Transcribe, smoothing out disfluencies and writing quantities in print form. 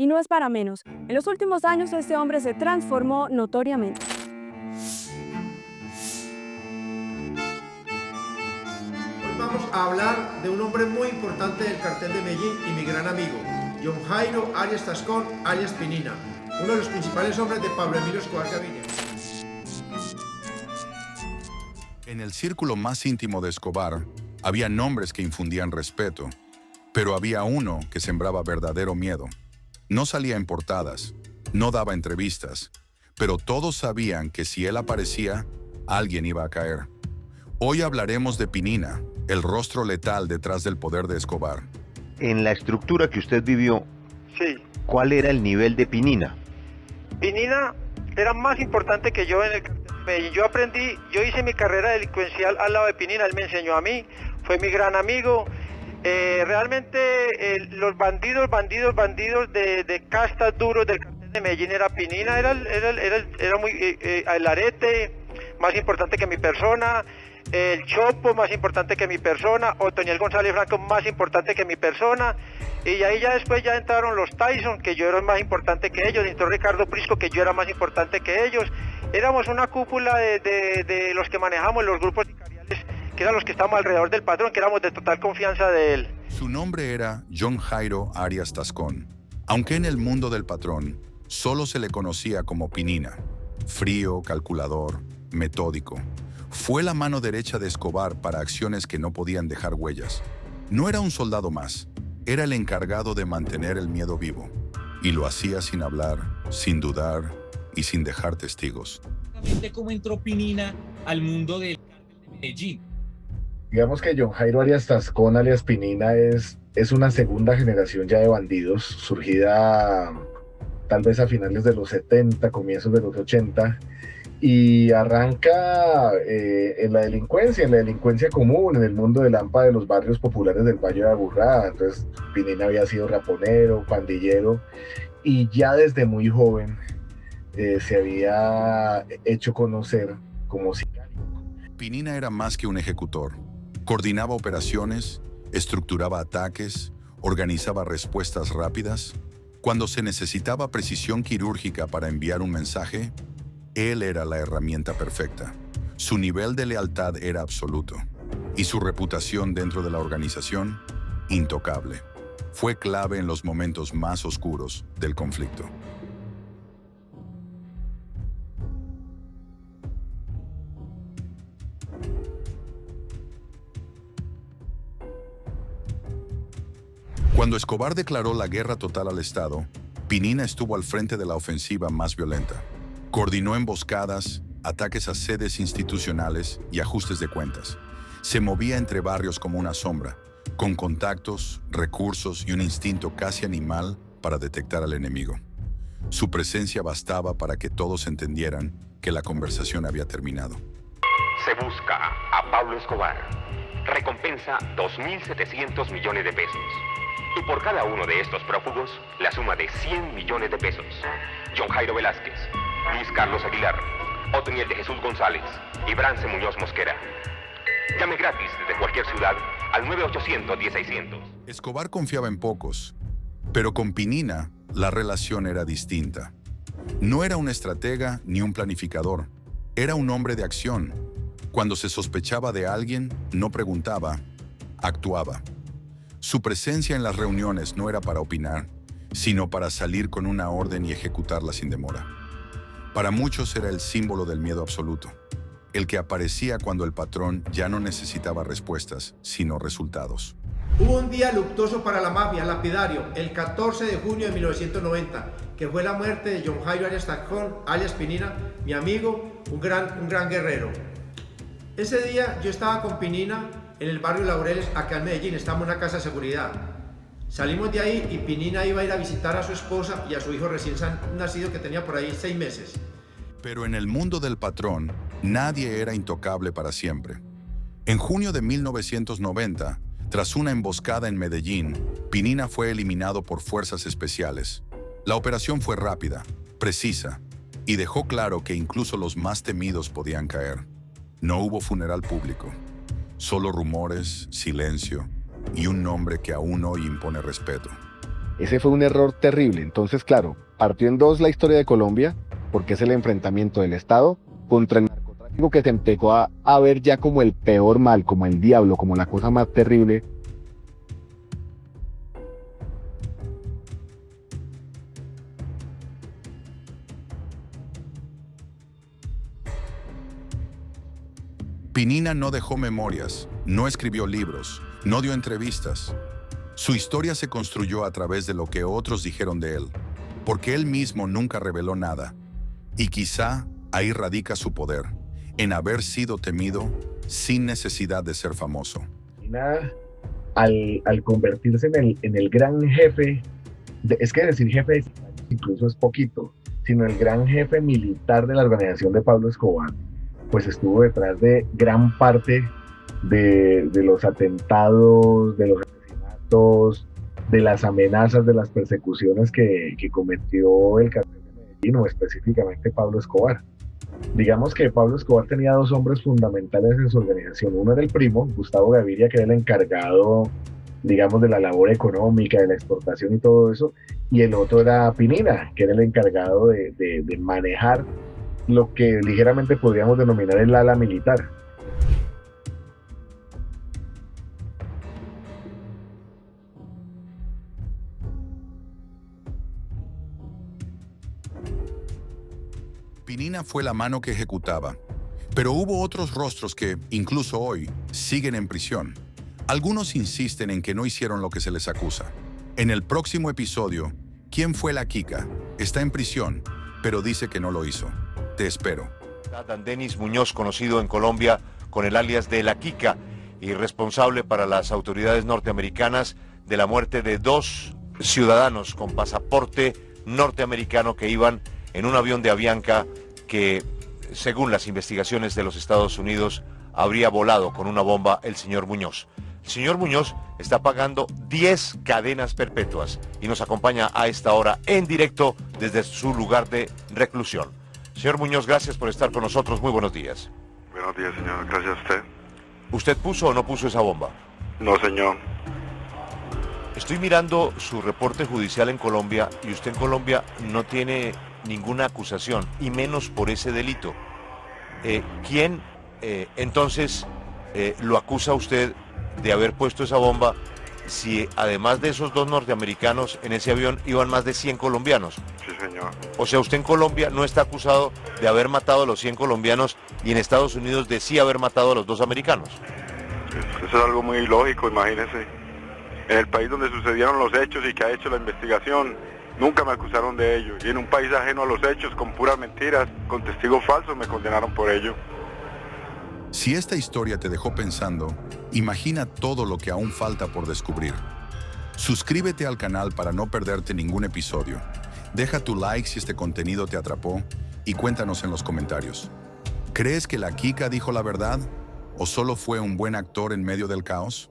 Y no es para menos. En los últimos años este hombre se transformó notoriamente. Hoy vamos a hablar de un hombre muy importante del cartel de Medellín y mi gran amigo, John Jairo Arias Tascón, alias Pinina, uno de los principales hombres de Pablo Emilio Escobar Gaviria. En el círculo más íntimo de Escobar, había nombres que infundían respeto, pero había uno que sembraba verdadero miedo. No salía en portadas, no daba entrevistas, pero todos sabían que si él aparecía, alguien iba a caer. Hoy hablaremos de Pinina, el rostro letal detrás del poder de Escobar. En la estructura que usted vivió, Sí, ¿cuál era el nivel de Pinina? Pinina era más importante que yo en el cartel de Medellín. Yo hice mi carrera delincuencial al lado de Pinina, él me enseñó a mí, fue mi gran amigo. Realmente los bandidos de castas duros del cartel de Medellín era Pinina, era muy el arete, más importante que mi persona, el Chopo más importante que mi persona, Otoniel González Franco más importante que mi persona, y ahí ya después ya entraron los Tyson, que yo era más importante que ellos, entró Ricardo Prisco, que yo era más importante que ellos. Éramos una cúpula de los que manejamos los grupos sicariales, que eran los que estábamos alrededor del patrón, que éramos de total confianza de él. Su nombre era John Jairo Arias Tascón, aunque en el mundo del patrón solo se le conocía como Pinina. Frío, calculador, metódico. Fue la mano derecha de Escobar para acciones que no podían dejar huellas. No era un soldado más, era el encargado de mantener el miedo vivo. Y lo hacía sin hablar, sin dudar y sin dejar testigos. ¿Cómo entró Pinina al mundo del cártel de Medellín? Digamos que John Jairo Arias Tascón, alias Pinina, es una segunda generación ya de bandidos, surgida tal vez a finales de los 70, comienzos de los 80, y arranca en la delincuencia común, en el mundo del AMPA de los barrios populares del Valle de Aburrá. Entonces Pinina había sido raponero, pandillero, y ya desde muy joven se había hecho conocer como sicario. Pinina era más que un ejecutor. Coordinaba operaciones, estructuraba ataques, organizaba respuestas rápidas. Cuando se necesitaba precisión quirúrgica para enviar un mensaje, él era la herramienta perfecta. Su nivel de lealtad era absoluto y su reputación dentro de la organización, intocable. Fue clave en los momentos más oscuros del conflicto. Cuando Escobar declaró la guerra total al Estado, Pinina estuvo al frente de la ofensiva más violenta. Coordinó emboscadas, ataques a sedes institucionales y ajustes de cuentas. Se movía entre barrios como una sombra, con contactos, recursos y un instinto casi animal para detectar al enemigo. Su presencia bastaba para que todos entendieran que la conversación había terminado. Se busca a Pablo Escobar. Recompensa 2.700 millones de pesos. Y por cada uno de estos prófugos, la suma de 100 millones de pesos. John Jairo Velázquez, Luis Carlos Aguilar, Otoniel de Jesús González y Brance Muñoz Mosquera. Llame gratis desde cualquier ciudad al 9-800-10600. Escobar confiaba en pocos, pero con Pinina la relación era distinta. No era un estratega ni un planificador, era un hombre de acción. Cuando se sospechaba de alguien, no preguntaba, actuaba. Su presencia en las reuniones no era para opinar, sino para salir con una orden y ejecutarla sin demora. Para muchos era el símbolo del miedo absoluto, el que aparecía cuando el patrón ya no necesitaba respuestas, sino resultados. Hubo un día luctuoso para la mafia, lapidario, el 14 de junio de 1990, que fue la muerte de John Jairo Arias Tascón, alias Pinina, mi amigo, un gran guerrero. Ese día yo estaba con Pinina en el barrio Laureles, acá en Medellín, estábamos en una casa de seguridad. Salimos de ahí y Pinina iba a ir a visitar a su esposa y a su hijo recién nacido, que tenía por ahí 6 meses. Pero en el mundo del patrón, nadie era intocable para siempre. En junio de 1990, tras una emboscada en Medellín, Pinina fue eliminado por fuerzas especiales. La operación fue rápida, precisa, y dejó claro que incluso los más temidos podían caer. No hubo funeral público, solo rumores, silencio y un nombre que aún hoy impone respeto. Ese fue un error terrible. Entonces, claro, partió en dos la historia de Colombia, porque es el enfrentamiento del Estado contra el narcotráfico, que se empezó a ver ya como el peor mal, como el diablo, como la cosa más terrible. Pinina no dejó memorias, no escribió libros, no dio entrevistas. Su historia se construyó a través de lo que otros dijeron de él, porque él mismo nunca reveló nada. Y quizá ahí radica su poder, en haber sido temido sin necesidad de ser famoso. Al convertirse en el gran jefe, es que decir jefe de sicarios incluso es poquito, sino el gran jefe militar de la organización de Pablo Escobar, pues estuvo detrás de gran parte de los atentados, de los asesinatos, de las amenazas, de las persecuciones que cometió el cartel de Medellín, o específicamente Pablo Escobar. Digamos que Pablo Escobar tenía dos hombres fundamentales en su organización. Uno era el primo, Gustavo Gaviria, que era el encargado, digamos, de la labor económica, de la exportación y todo eso, y el otro era Pinina, que era el encargado de manejar lo que ligeramente podríamos denominar el ala militar. Pinina fue la mano que ejecutaba, pero hubo otros rostros que, incluso hoy, siguen en prisión. Algunos insisten en que no hicieron lo que se les acusa. En el próximo episodio, ¿quién fue la Kika? Está en prisión, pero dice que no lo hizo. Te espero. Dan Denis Muñoz, conocido en Colombia con el alias de La Kika, y responsable para las autoridades norteamericanas de la muerte de 2 ciudadanos con pasaporte norteamericano que iban en un avión de Avianca que, según las investigaciones de los Estados Unidos, habría volado con una bomba el señor Muñoz. El señor Muñoz está pagando 10 cadenas perpetuas y nos acompaña a esta hora en directo desde su lugar de reclusión. Señor Muñoz, gracias por estar con nosotros. Muy buenos días. Buenos días, señor. Gracias a usted. ¿Usted puso o no puso esa bomba? No, señor. Estoy mirando su reporte judicial en Colombia y usted en Colombia no tiene ninguna acusación, y menos por ese delito. ¿Quién entonces lo acusa a usted de haber puesto esa bomba si además de esos 2 norteamericanos en ese avión iban más de 100 colombianos? Sí, señor. O sea, usted en Colombia no está acusado de haber matado a los 100 colombianos y en Estados Unidos de sí haber matado a los 2 americanos. Eso es algo muy ilógico, imagínese. En el país donde sucedieron los hechos y que ha hecho la investigación, nunca me acusaron de ello. Y en un país ajeno a los hechos, con puras mentiras, con testigos falsos, me condenaron por ello. Si esta historia te dejó pensando, imagina todo lo que aún falta por descubrir. Suscríbete al canal para no perderte ningún episodio. Deja tu like si este contenido te atrapó y cuéntanos en los comentarios. ¿Crees que la Kika dijo la verdad o solo fue un buen actor en medio del caos?